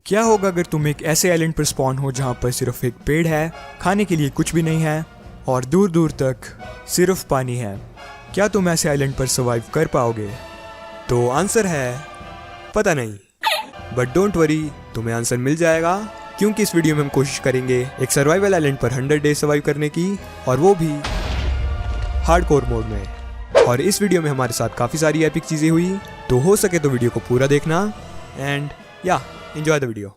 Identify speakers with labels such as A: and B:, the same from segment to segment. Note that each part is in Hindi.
A: क्या होगा अगर तुम एक ऐसे आइलैंड पर स्पॉन हो जहाँ पर सिर्फ एक पेड़ है, खाने के लिए कुछ भी नहीं है और दूर दूर तक सिर्फ पानी है? क्या तुम ऐसे आइलैंड पर सर्वाइव कर पाओगे?
B: तो आंसर है पता नहीं, बट डोंट वरी, तुम्हें आंसर मिल जाएगा, क्योंकि इस वीडियो में हम कोशिश करेंगे एक सर्वाइवल आइलैंड पर 100 डेज सर्वाइव करने की, और वो भी हार्डकोर मोड में। और इस वीडियो में हमारे साथ काफ़ी सारी एपिक चीज़ें हुई, तो हो सके तो वीडियो को पूरा देखना एंड या एंजॉय द वीडियो।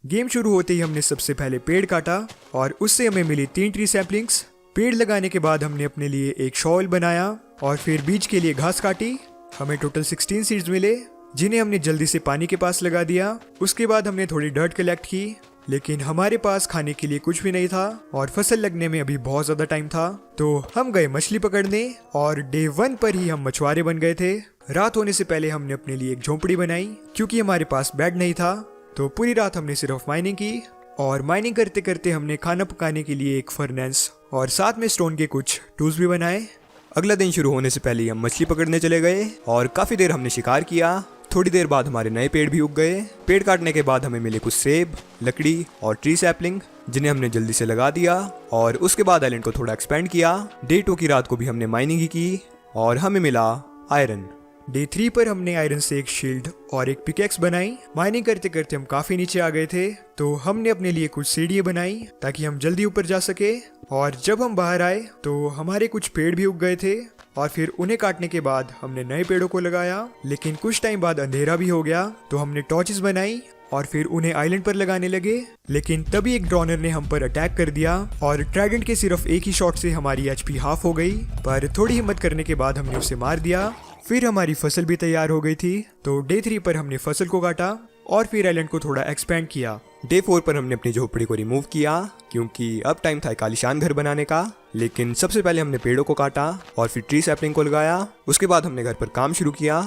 A: गेम शुरू होते ही हमने सबसे पहले पेड़ काटा और उससे हमें मिली 3 ट्री सैपलिंग्स। पेड़ लगाने के बाद हमने अपने लिए एक शॉल बनाया और फिर बीज के लिए घास काटी। हमें टोटल 16 सीड्स मिले, जिन्हें हमने जल्दी से पानी के पास लगा दिया। उसके बाद हमने थोड़ी डर्ट कलेक्ट की, लेकिन हमारे पास खाने के लिए कुछ भी नहीं था और फसल लगने में अभी बहुत ज़्यादा टाइम था। तो हम गए मछली पकड़ने और डे 1 पर ही हम मछुआरे बन गए थे। रात होने से पहले हमने अपने लिए एक झोंपड़ी बनाई, क्योंकि हमारे पास बेड नहीं था। तो पूरी रात हमने सिर्फ माइनिंग की, और माइनिंग करते करते हमने खाना पकाने के लिए एक फर्नेस और साथ में स्टोन के कुछ टूल्स भी बनाए।
B: अगला दिन शुरू होने से पहले हम मछली पकड़ने चले गए और काफ़ी देर हमने शिकार किया। थोड़ी देर बाद हमारे नए पेड़ भी उग गए। पेड़ काटने के बाद हमें मिले कुछ सेब, लकड़ी और ट्री सैपलिंग, जिन्हें हमने जल्दी से लगा दिया। और उसके बाद आइलैंड को थोड़ा एक्सपेंड किया। डे 2 की रात को भी हमने माइनिंग ही की और हमें मिला आयरन।
A: डे 3 पर हमने आयरन से एक शील्ड और एक पिकेक्स बनाई। माइनिंग करते करते हम काफी नीचे आ गए थे, तो हमने अपने लिए कुछ सीढ़ियां बनाई ताकि हम जल्दी ऊपर जा सके। और जब हम बाहर आए तो हमारे कुछ पेड़ भी उग गए थे, और फिर उन्हें काटने के बाद हमने नए पेड़ों को लगाया। लेकिन कुछ टाइम बाद अंधेरा भी हो गया, तो हमने टॉर्चेस बनाई और फिर उन्हें आइलैंड पर लगाने लगे। लेकिन तभी एक ड्रोनर ने हम पर अटैक कर दिया और ट्राइडेंट के सिर्फ एक ही शॉट से हमारी एचपी हाफ हो गई, पर थोड़ी हिम्मत करने के बाद हमने उसे मार दिया। फिर हमारी फसल भी तैयार हो गई थी, तो डे 3 पर हमने फसल को काटा और फिर आइलैंड को थोड़ा एक्सपेंड किया।
B: डे 4 पर हमने अपनी झोपड़ी को रिमूव किया, क्योंकि अब टाइम था एक आलीशान घर बनाने का। लेकिन सबसे पहले हमने पेड़ों को काटा और फिर ट्री सैपलिंग को लगाया। उसके बाद हमने घर पर काम शुरू किया।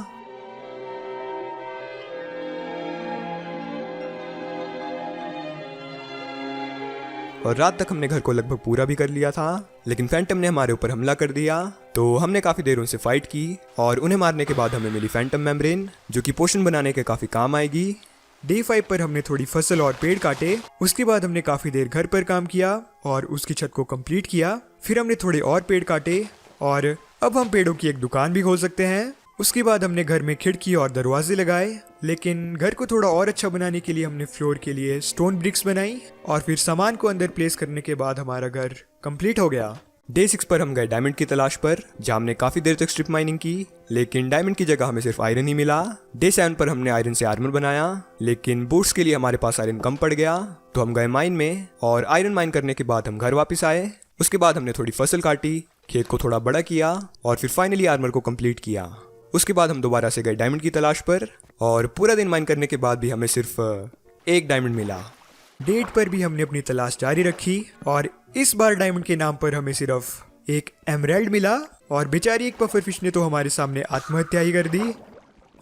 B: और रात तक हमने घर को लगभग पूरा भी कर लिया था, लेकिन फैंटम ने हमारे ऊपर हमला कर दिया। तो हमने काफ़ी देर उनसे फाइट की और उन्हें मारने के बाद हमें मिली फैंटम मेम्ब्रेन, जो कि पोशन बनाने के काफ़ी काम आएगी।
A: डे 5 पर हमने थोड़ी फसल और पेड़ काटे। उसके बाद हमने काफ़ी देर घर पर काम किया और उसकी छत को कंप्लीट किया। फिर हमने थोड़े और पेड़ काटे और अब हम पेड़ों की एक दुकान भी खोल सकते हैं। उसके बाद हमने घर में खिड़की और दरवाजे लगाए, लेकिन घर को थोड़ा और अच्छा बनाने के लिए हमने फ्लोर के लिए स्टोन ब्रिक्स बनाई और फिर सामान को अंदर प्लेस करने के बाद हमारा घर कंप्लीट हो गया।
B: डे 6 पर हम गए डायमंड की तलाश पर, जहाँ हमने काफ़ी देर तक स्ट्रिप माइनिंग की, लेकिन डायमंड की जगह हमें सिर्फ आयरन ही मिला। डे 7 पर हमने आयरन से आर्मर बनाया, लेकिन बूट्स के लिए हमारे पास आयरन कम पड़ गया, तो हम गए माइन में और आयरन माइन करने के बाद हम घर वापस आए। उसके बाद हमने थोड़ी फसल काटी, खेत को थोड़ा बड़ा किया और फिर फाइनली आर्मर को कंप्लीट किया। उसके बाद हम दोबारा से गए डायमंड की तलाश पर, और पूरा दिन माइन करने के बाद भी हमें सिर्फ एक डायमंड मिला।
A: डे 8 पर भी हमने अपनी तलाश जारी रखी और इस बार डायमंड के नाम पर हमें सिर्फ एक एमराल्ड मिला, और बेचारी एक पफर फिश ने तो हमारे सामने आत्महत्या ही कर दी।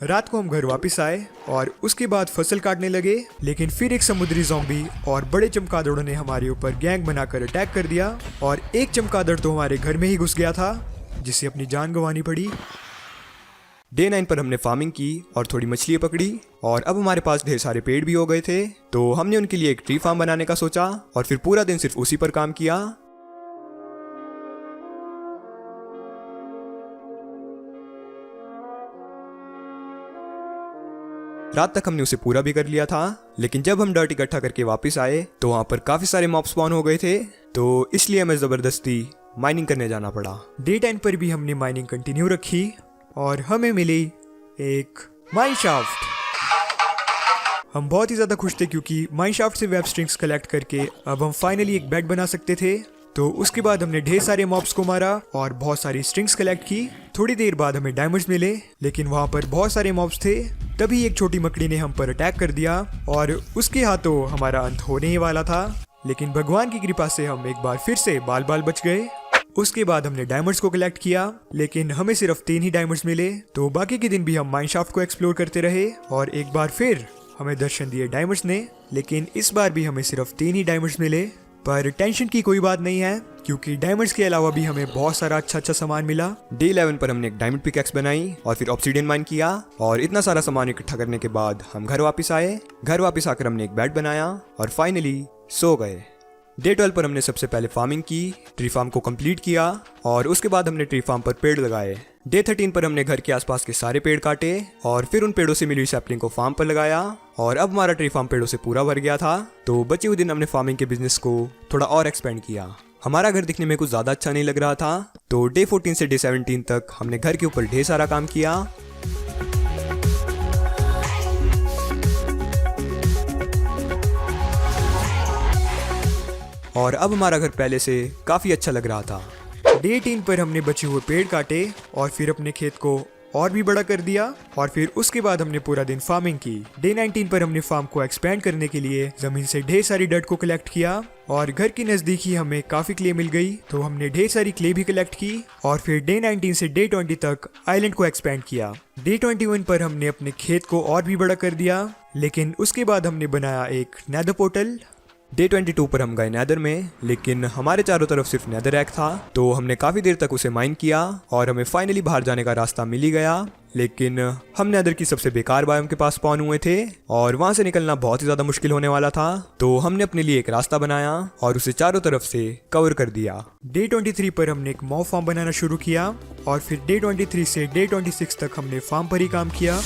A: रात को हम घर वापस आए और उसके बाद फसल काटने लगे, लेकिन फिर एक समुद्री ज़ॉम्बी और बड़े चमगादड़ों ने हमारे ऊपर गैंग बनाकर अटैक कर दिया, और एक चमगादड़ तो हमारे घर में ही घुस गया था, जिससे अपनी जान गंवानी पड़ी।
B: डे 9 पर हमने फार्मिंग की और थोड़ी मछलियाँ पकड़ी, और अब हमारे पास ढेर सारे पेड़ भी हो गए थे, तो हमने उनके लिए एक ट्री फार्म बनाने का सोचा और फिर पूरा दिन सिर्फ उसी पर काम किया। रात तक हमने उसे पूरा भी कर लिया था, लेकिन जब हम डर्ट इकट्ठा करके वापस आए तो वहाँ पर काफ़ी सारे मॉब स्पॉन हो गए थे, तो इसलिए हमें ज़बरदस्ती माइनिंग करने जाना पड़ा।
A: डे 10 पर भी हमने माइनिंग कंटिन्यू रखी और हमें मिली एक माइन शाफ्ट। हम बहुत ही ज़्यादा खुश थे, क्योंकि माइन शाफ्ट से वेब स्ट्रिंग्स कलेक्ट करके अब हम फाइनली एक बेड बना सकते थे। तो उसके बाद हमने ढेर सारे मॉब्स को मारा और बहुत सारी स्ट्रिंग्स कलेक्ट की। थोड़ी देर बाद हमें डायमंड्स मिले, लेकिन वहाँ पर बहुत सारे मॉब्स थे। तभी एक छोटी मकड़ी ने हम पर अटैक कर दिया और उसके हाथों हमारा अंत होने ही वाला था, लेकिन भगवान की कृपा से हम एक बार फिर से बाल बाल बच गए। उसके बाद हमने डायमंड्स को कलेक्ट किया, लेकिन हमें सिर्फ 3 ही डायमंड्स मिले। तो बाकी के दिन भी हम माइनशाफ्ट को एक्सप्लोर करते रहे और एक बार फिर हमें दर्शन दिए डायमंड्स ने, लेकिन इस बार भी हमें सिर्फ 3 ही डायमंड्स मिले। पर टेंशन की कोई बात नहीं है, क्योंकि डायमंड्स के अलावा भी हमें बहुत सारा अच्छा सामान मिला।
B: डे 11 पर हमने एक डायमंड पिकैक्स बनाई और फिर ऑब्सीडियन माइन किया और इतना सारा सामान इकट्ठा करने के बाद हम घर वापस आए। घर वापस आकर हमने एक बेड बनाया और फाइनली सो गए। डे 12 पर हमने सबसे पहले फार्मिंग की, ट्री फार्म को कंप्लीट किया और उसके बाद हमने ट्री फार्म पर पेड़ लगाए। डे 13 पर हमने घर के आसपास के सारे पेड़ काटे और फिर उन पेड़ों से मिली हुई सैपलिंग को फार्म पर लगाया और अब हमारा ट्री फार्म पेड़ों से पूरा भर गया था। तो बचे हुए दिन हमने फार्मिंग के बिजनेस को थोड़ा और एक्सपेंड किया। हमारा घर दिखने में कुछ ज़्यादा अच्छा नहीं लग रहा था, तो डे 14 से डे 17 तक हमने घर के ऊपर ढेर सारा काम किया। और अब हमारा घर पहले से काफ़ी अच्छा लग रहा था।
A: डे 18 पर हमने बचे हुए पेड़ काटे और फिर अपने खेत को और भी बड़ा कर दिया और फिर उसके बाद हमने पूरा दिन फार्मिंग की। डे 19 पर हमने फार्म को एक्सपेंड करने के लिए जमीन से ढेर सारी डर्ट को कलेक्ट किया और घर के नजदीक ही हमें काफी क्ले मिल गई, तो हमने ढेर सारी क्ले भी कलेक्ट की और फिर डे 19 से डे 20 तक आइलैंड को एक्सपेंड किया। डे 21 पर हमने अपने खेत को और भी बड़ा कर दिया, लेकिन उसके बाद हमने बनाया एक नेदर पोर्टल।
B: डे 22 पर हम गए नेदर में, लेकिन हमारे चारों तरफ सिर्फ नेदर एग था, तो हमने काफ़ी देर तक उसे माइन किया और हमें फाइनली बाहर जाने का रास्ता मिल ही गया। लेकिन हम नेदर की सबसे बेकार बायोम के पास स्पॉन हुए थे और वहां से निकलना बहुत ही ज़्यादा मुश्किल होने वाला था, तो हमने अपने लिए एक रास्ता बनाया और उसे चारों तरफ से कवर कर दिया।
A: डे 23 पर हमने एक मॉब फार्म बनाना शुरू किया और फिर डे 23 से डे 26 तक हमने फार्म पर ही काम किया।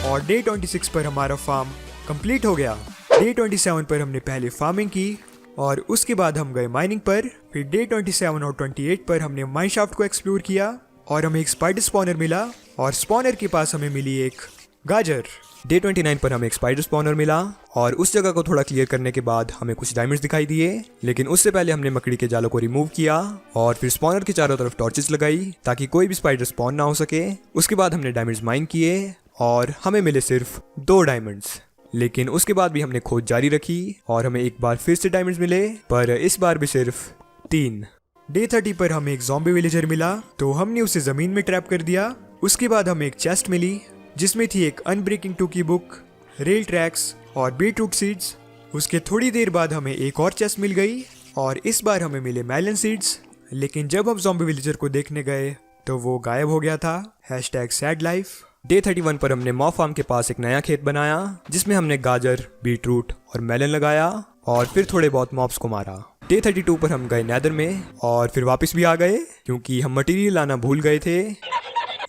A: और डे 26 पर हमारा फार्म कंप्लीट हो गया। डे 27 पर हमने पहले फार्मिंग की और उसके बाद हम गए माइनिंग पर। फिर डे 27 और 28 पर हमने माइनशाफ्ट को एक्सप्लोर किया और हमें एक स्पाइडर स्पॉनर मिला और स्पॉनर के पास हमें मिली एक गाजर।
B: डे 29 पर हमें एक स्पाइडर स्पॉनर मिला और उस जगह को थोड़ा क्लियर करने के बाद हमें कुछ डायमंड्स दिखाई दिए, लेकिन उससे पहले हमने मकड़ी के जालों को रिमूव किया और फिर स्पॉनर के चारों तरफ टॉर्चेस लगाई ताकि कोई भी स्पाइडर स्पॉन ना हो सके। उसके बाद हमने डायमंड्स माइन किए और हमें मिले सिर्फ 2 डायमंड्स, लेकिन उसके बाद भी हमने खोज जारी रखी और हमें एक बार फिर से डायमंड्स मिले, पर इस बार भी सिर्फ 3।
A: डे 30 पर हमें एक ज़ॉम्बी विलेजर मिला, तो हमने उसे जमीन में ट्रैप कर दिया। उसके बाद हमें एक चेस्ट मिली जिसमें थी एक अनब्रेकिंग 2 की बुक, रेल ट्रैक्स और बीटरूट सीड्स। उसके थोड़ी देर बाद हमें एक और चेस्ट मिल गई और इस बार हमें मिले मेलन सीड्स, लेकिन जब हम ज़ॉम्बी विलेजर को देखने गए तो वो गायब हो गया था। #sad life।
B: डे 31 पर हमने मॉब फार्म के पास एक नया खेत बनाया जिसमें हमने गाजर, बीटरूट और मेलन लगाया और फिर थोड़े बहुत मॉब्स को मारा। डे 32 पर हम गए नेदर में और फिर वापस भी आ गए क्योंकि हम मटेरियल लाना भूल गए थे।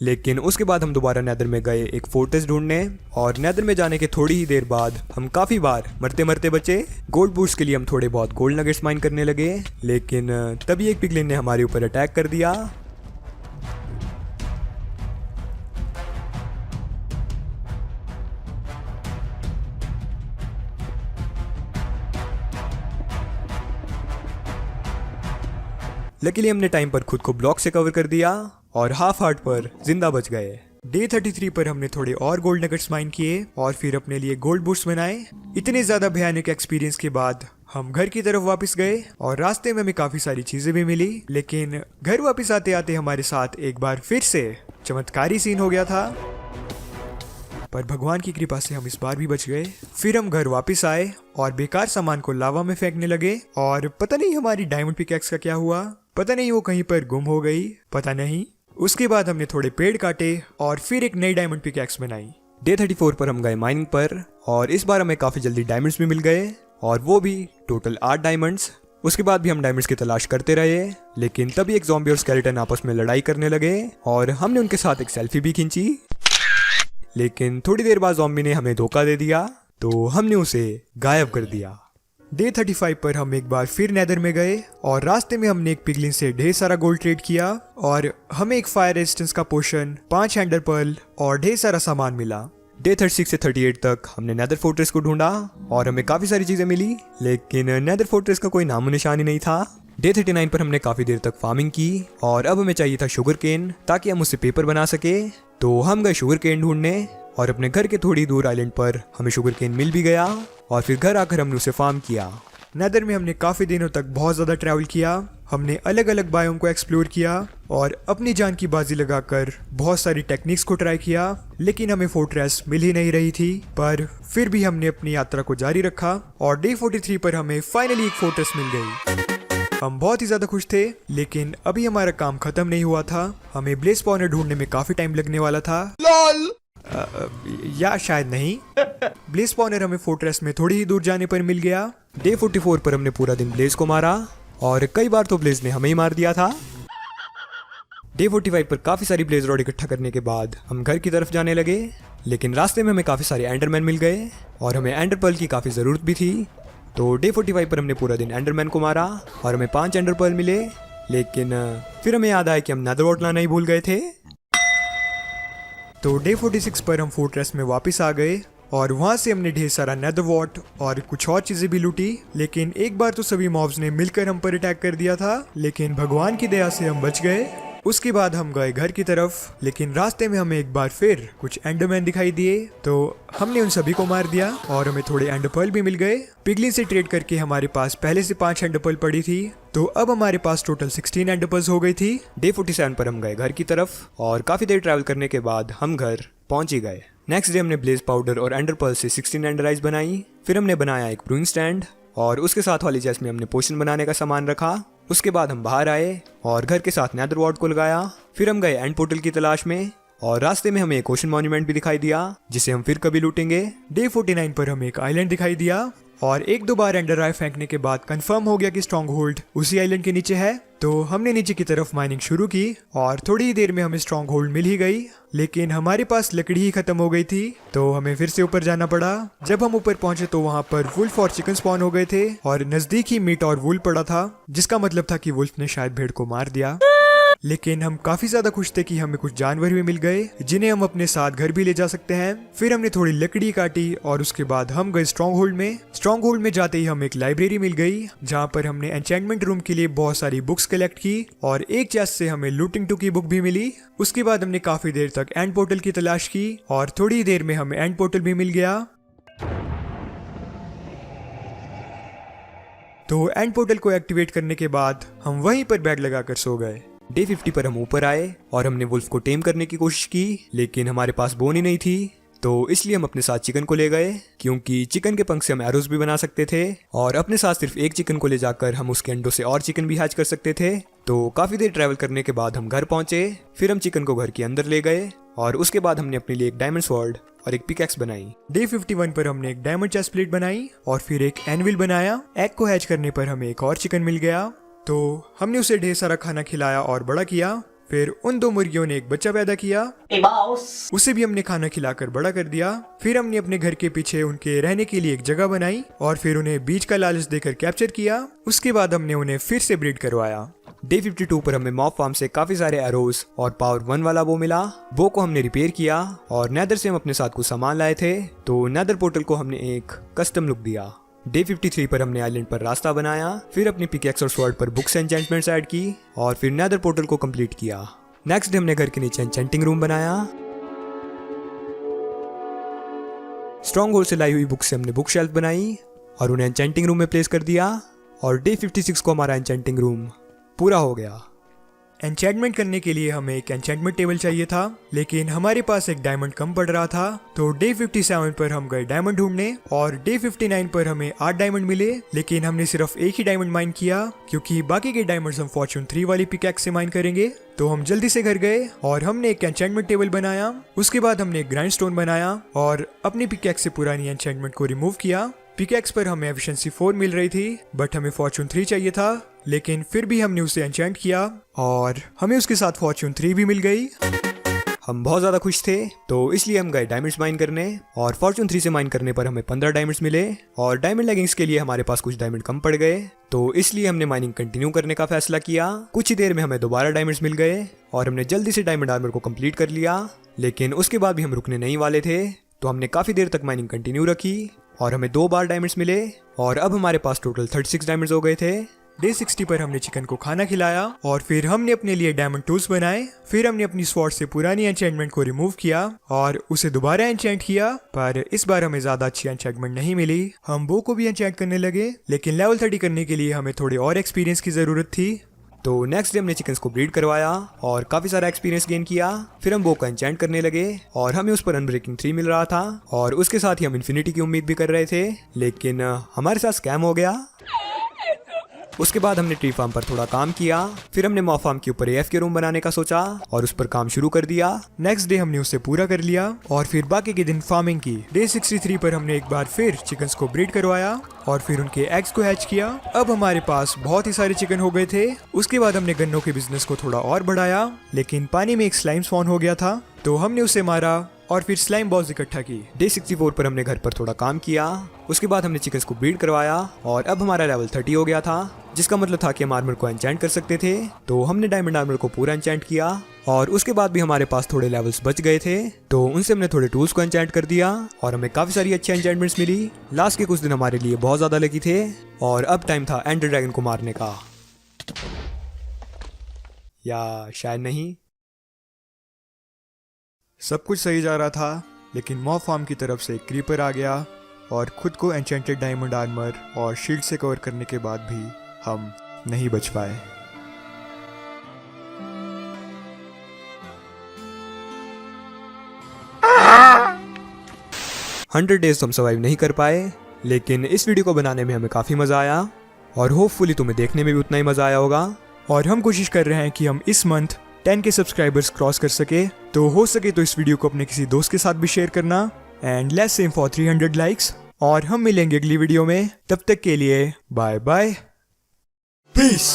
B: लेकिन उसके बाद हम दोबारा नेदर में गए एक फोर्ट्रेस ढूंढने और नेदर में जाने के थोड़ी ही देर बाद हम काफ़ी बार मरते मरते बचे। गोल्ड बूस्ट के लिए हम थोड़े बहुत गोल्ड नगेट्स माइन करने लगे, लेकिन तभी एक पिगलिन ने हमारे ऊपर अटैक कर दिया। लकीली हमने टाइम पर खुद को ब्लॉक से कवर कर दिया और हाफ हार्ट पर जिंदा बच गए।
A: डे 33 पर हमने थोड़े और गोल्ड नगेट्स माइन किए और फिर अपने लिए गोल्ड बूस्ट बनाए। इतने ज्यादा भयानक एक्सपीरियंस के बाद हम घर की तरफ वापस गए और रास्ते में हमें काफी सारी चीजें भी मिली, लेकिन घर वापस आते आते हमारे साथ एक बार फिर से चमत्कारी सीन हो गया था, पर भगवान की कृपा से हम इस बार भी बच गए। फिर हम घर वापस आए और बेकार सामान को लावा में फेंकने लगे और पता नहीं हमारी डायमंड पिकैक्स का क्या हुआ, पता नहीं वो कहीं पर गुम हो गई, पता नहीं। उसके बाद हमने थोड़े पेड़ काटे और फिर एक नई डायमंड पिकैक्स बनाई।
B: डे 34 पर हम गए माइनिंग पर और इस बार हमें काफ़ी जल्दी डायमंड्स भी मिल गए और वो भी टोटल 8 डायमंड्स। उसके बाद भी हम डायमंड्स की तलाश करते रहे, लेकिन तभी एक ज़ॉम्बी और स्केलेटन आपस में लड़ाई करने लगे और हमने उनके साथ एक सेल्फी भी खींची, लेकिन थोड़ी देर बाद ज़ॉम्बी ने हमें धोखा दे दिया तो हमने उसे गायब कर दिया।
A: डे 35 पर हम एक बार फिर नेदर में गए और रास्ते में हमने एक पिगलिन से ढेर सारा गोल्ड ट्रेड किया और हमें एक फायर रेजिस्टेंस का पोशन, 5 एंडर पर्ल और ढेर सारा सामान मिला।
B: डे 36 से 38 तक हमने नेदर फोर्ट्रेस को ढूंढा और हमें काफ़ी सारी चीज़ें मिली, लेकिन नेदर फोर्ट्रेस का कोई नामो निशान ही नहीं था। डे 39 पर हमने काफ़ी देर तक फार्मिंग की और अब हमें चाहिए था शुगर केन ताकि हम उससे पेपर बना सके। तो हम गए शुगर केन ढूंढने और अपने घर के थोड़ी दूर आइलैंड पर हमें शुगर केन मिल भी गया और फिर घर आकर हमने उसे फार्म किया।
A: नेदर में हमने काफ़ी दिनों तक बहुत ज़्यादा ट्रैवल किया। हमने अलग अलग बायोम को एक्सप्लोर किया और अपनी जान की बाजी लगाकर बहुत सारी टेक्निक्स को ट्राई किया, लेकिन हमें फोर्ट्रेस मिल ही नहीं रही थी। पर फिर भी हमने अपनी यात्रा को जारी रखा और डे 43 पर हमें फाइनली एक फोर्ट्रेस मिल गई। हम बहुत ही ज़्यादा खुश थे, लेकिन अभी हमारा काम ख़त्म नहीं हुआ था। हमें ब्लेज स्पॉनर ढूंढने में काफ़ी टाइम लगने वाला था। या शायद नहीं। ब्लेज स्पॉनर हमें फोर्ट्रेस में थोड़ी ही दूर जाने पर मिल गया।
B: डे 44 पर हमने पूरा दिन ब्लेज को मारा और कई बार तो ब्लेज ने हमें ही मार दिया था। डे 45 पर काफ़ी सारी ब्लेज रॉड इकट्ठा करने के बाद हम घर की तरफ जाने लगे, लेकिन रास्ते में हमें काफ़ी सारे एंडरमैन मिल गए और हमें एंडर पर्ल की काफ़ी ज़रूरत भी थी। तो डे 45 पर हमने पूरा दिन एंडरमैन को मारा और हमें 5 एंडर पर्ल मिले, लेकिन फिर हमें याद आया कि हम नेदरवॉर्ट लाना ही भूल गए थे।
A: तो डे 46 पर हम फोर्ट्रेस में वापस आ गए और वहाँ से हमने ढेर सारा नेदरवॉर्ट और कुछ और चीज़ें भी लूटी। लेकिन एक बार तो सभी मॉब्स ने मिलकर हम पर अटैक कर दिया था, लेकिन भगवान की दया से हम बच गए। उसके बाद हम गए घर की तरफ, लेकिन रास्ते में हमें एक बार फिर कुछ एंडरमैन दिखाई दिए। तो हमने उन सभी को मार दिया और हमें थोड़े एंडरपर्ल भी मिल गए। पिगलिन से ट्रेड करके हमारे पास पहले से 5 एंडरपर्ल पड़ी थी, तो अब हमारे पास टोटल 16 एंडरपर्ल्स हो गई थी।
B: डे 47 पर हम गए घर की तरफ और काफ़ी देर ट्रैवल करने के बाद हम घर पहुंच ही गए। नेक्स्ट डे हमने ब्लेज पाउडर और एंडरपर्ल से 16 एंडर आइज बनाई। फिर हमने बनाया एक ब्रूइंग स्टैंड और उसके साथ वाली चेस्ट में हमने पोशन बनाने का सामान रखा। उसके बाद हम बाहर आए और घर के साथ नेदरवॉर्ट को लगाया। फिर हम गए एंड पोर्टल की तलाश में और रास्ते में हमें एक ओशन मॉन्यूमेंट भी दिखाई दिया, जिसे हम फिर कभी लूटेंगे।
A: डे 49 पर हमें एक आइलैंड दिखाई दिया और एक दो बार एंडर आई फेंकने के बाद कंफर्म हो गया कि स्ट्रॉन्ग होल्ड उसी आइलैंड के नीचे है। तो हमने नीचे की तरफ माइनिंग शुरू की और थोड़ी ही देर में हमें स्ट्रॉन्ग होल्ड मिल ही गई, लेकिन हमारे पास लकड़ी ही खत्म हो गई थी, तो हमें फिर से ऊपर जाना पड़ा। जब हम ऊपर पहुंचे तो वहां पर वुल्फ और चिकन स्पॉन हो गए थे और नजदीक ही मीट और वुल पड़ा था, जिसका मतलब था कि वुल्फ ने शायद भेड़ को मार दिया। लेकिन हम काफी ज्यादा खुश थे कि हमें कुछ जानवर भी मिल गए जिन्हें हम अपने साथ घर भी ले जा सकते हैं। फिर हमने थोड़ी लकड़ी काटी और उसके बाद हम गए स्ट्रॉन्ग होल्ड में। स्ट्रॉन्ग होल्ड में जाते ही हमें एक लाइब्रेरी मिल गई, जहाँ पर हमने एन्चेंटमेंट रूम के लिए बहुत सारी बुक्स कलेक्ट की और एक चेस्ट से हमें लूटिंग 2 की बुक भी मिली। उसके बाद हमने काफी देर तक एंड पोर्टल की तलाश की और थोड़ी देर में हमें एंड पोर्टल भी मिल गया। तो एंड पोर्टल को एक्टिवेट करने के बाद हम वहीं पर बेड लगाकर सो गए।
B: डे 50 पर हम ऊपर आए और हमने वुल्फ को टेम करने की कोशिश की, लेकिन हमारे पास बोन ही नहीं थी, तो इसलिए हम अपने साथ चिकन को ले गए, क्योंकि चिकन के पंख से हम एरोज भी बना सकते थे और अपने साथ सिर्फ एक चिकन को ले जाकर हम उसके अंडों से और चिकन भी हैच कर सकते थे। तो काफ़ी देर ट्रैवल करने के बाद हम घर पहुंचे। फिर हम चिकन को घर के अंदर ले गए और उसके बाद हमने अपने लिए एक डायमंड स्वॉर्ड और एक पिकैक्स बनाई।
A: डे 51 पर हमने एक डायमंड चेस्ट प्लेट बनाई और फिर एक एनविल बनाया। एग को हैच करने पर हमें एक और चिकन मिल गया, तो हमने उसे ढेर सारा खाना खिलाया और बड़ा किया। फिर उन 2 मुर्गियों ने एक बच्चा पैदा किया, उसे भी हमने खाना खिलाकर बड़ा कर दिया। फिर हमने अपने घर के पीछे उनके रहने के लिए एक जगह बनाई और फिर उन्हें बीज का लालच देकर कैप्चर किया। उसके बाद हमने उन्हें फिर से ब्रीड करवाया।
B: डे 52 पर हमें मॉब फार्म से काफी सारे एरोज और पावर 1 वाला बो मिला। बो को हमने रिपेयर किया और नेदर से हम अपने साथ कुछ सामान लाए थे, तो नेदर पोर्टल को हमने एक कस्टम लुक दिया। डे 53 पर हमने आइलैंड पर रास्ता बनाया, फिर अपनी पिकैक्स और स्वॉर्ड पर बुक्स एन्चेंटमेंट्स ऐड की और फिर नेदर पोर्टल को कंप्लीट किया। नेक्स्ट डे हमने घर के नीचे एन्चेंटिंग रूम बनाया। स्ट्रॉन्ग होल्ड से लाई हुई बुक से हमने बुक शेल्फ बनाई और उन्हें एन्चेंटिंग रूम में प्लेस कर दिया और डे 56 को हमारा एन्चेंटिंग रूम पूरा हो गया।
A: एन्चेंटमेंट करने के लिए हमें एक एन्चेंटमेंट टेबल चाहिए था, लेकिन हमारे पास एक डायमंड कम पड़ रहा था, तो डे 57 पर हम गए डायमंड ढूंढने और डे 59 पर हमें 8 डायमंड मिले, लेकिन हमने सिर्फ एक ही डायमंड माइन किया क्योंकि बाकी के डायमंड्स हम फॉर्चून 3 वाली पिकैक्स से माइन करेंगे। तो हम जल्दी से घर गए और हमने एक एन्चेंटमेंट टेबल बनाया। उसके बाद हमने एक ग्राइंड स्टोन बनाया और अपनी पिकैक्स से पुरानी एन्चेंटमेंट को रिमूव किया। पिकैक्स पर हमें एफिशिएंसी 4 मिल रही थी, बट हमें फॉर्चून 3 चाहिए था, लेकिन फिर भी हमने उसे एन्चेंट किया और हमें उसके साथ फॉर्चून 3 भी मिल गई।
B: हम बहुत ज़्यादा खुश थे, तो इसलिए हम गए डायमंड्स माइन करने और फॉर्चून 3 से माइन करने पर हमें 15 डायमंड्स मिले और डायमंड लेगिंग्स के लिए हमारे पास कुछ डायमंड कम पड़ गए, तो इसलिए हमने माइनिंग कंटिन्यू करने का फैसला किया। कुछ ही देर में हमें दोबारा डायमंड्स मिल गए और हमने जल्दी से डायमंड आर्मर को कंप्लीट कर लिया, लेकिन उसके बाद भी हम रुकने नहीं वाले थे, तो हमने काफ़ी देर तक माइनिंग कंटिन्यू रखी और हमें 2 बार डायमंड्स मिले और अब हमारे पास टोटल 36 डायमंड्स हो गए थे।
A: डे 60 पर हमने चिकन को खाना खिलाया और फिर हमने अपने लिए डायमंड टूल्स बनाए। फिर हमने अपनी स्वॉर्ड से पुरानी एन्चेंटमेंट को रिमूव किया और उसे दोबारा एन्चेंट किया, पर इस बार हमें ज्यादा अच्छी एन्चेंटमेंट नहीं मिली। हम बो को भी एन्चेंट करने लगे, लेकिन लेवल 30 करने के लिए हमें थोड़े और एक्सपीरियंस की जरूरत थी।
B: तो नेक्स्ट डे हमने चिकन्स को ब्रीड करवाया और काफ़ी सारा एक्सपीरियंस गेन किया। फिर हम बो का एन्चेंट करने लगे और हमें उस पर अनब्रेकिंग 3 मिल रहा था और उसके साथ ही हम इन्फिनिटी की उम्मीद भी कर रहे थे, लेकिन हमारे साथ स्कैम हो गया। उसके बाद हमने ट्री फार्म पर थोड़ा काम किया। फिर हमने मॉ फार्म के ऊपर AF के रूम बनाने का सोचा और उस पर काम शुरू कर दिया।
A: नेक्स्ट डे हमने उसे पूरा कर लिया और फिर बाकी के दिन फार्मिंग की। डे 63 पर हमने एक बार फिर चिकन्स को ब्रीड करवाया और फिर उनके एग्स को हैच किया। अब हमारे पास बहुत ही सारे चिकन हो गए थे। उसके बाद हमने गन्नों के बिजनेस को थोड़ा और बढ़ाया, लेकिन पानी में एक स्लाइम स्पॉन हो गया था, तो हमने उसे मारा और फिर स्लाइम बॉल्स इकट्ठा की।
B: डे 64 पर हमने घर पर थोड़ा काम किया। उसके बाद हमने चिकन्स को ब्रीड करवाया और अब हमारा लेवल 30 हो गया था, जिसका मतलब था कि हम आर्मर को एन्चेंट कर सकते थे। तो हमने डायमंड आर्मर को पूरा एन्चेंट किया और उसके बाद भी हमारे पास थोड़े लेवल्स बच गए थे, तो उनसे हमने थोड़े टूल्स को एन्चेंट कर दिया और हमें काफ़ी सारी अच्छी एन्चेंटमेंट्स मिली। लास्ट के कुछ दिन हमारे लिए बहुत ज़्यादा लकी थे और अब टाइम था एंडर ड्रैगन को मारने का, या शायद नहीं।
A: सब कुछ सही जा रहा था, लेकिन मॉ फार्म की तरफ से एक क्रीपर आ गया और खुद को एन्चेंटेड डायमंड आर्मर और शील्ड से कवर करने के बाद भी हम नहीं बच पाए।
B: हंड्रेड डेज हम सर्वाइव नहीं कर पाए, लेकिन इस वीडियो को बनाने में हमें काफ़ी मज़ा आया और होपफुली तुम्हें देखने में भी उतना ही मज़ा आया होगा।
A: और हम कोशिश कर रहे हैं कि हम इस मंथ 10 के सब्सक्राइबर्स क्रॉस कर सके, तो हो सके तो इस वीडियो को अपने किसी दोस्त के साथ भी शेयर करना। And let's aim for 300 likes और हम मिलेंगे अगली वीडियो में। तब तक के लिए बाय बाय, पीस।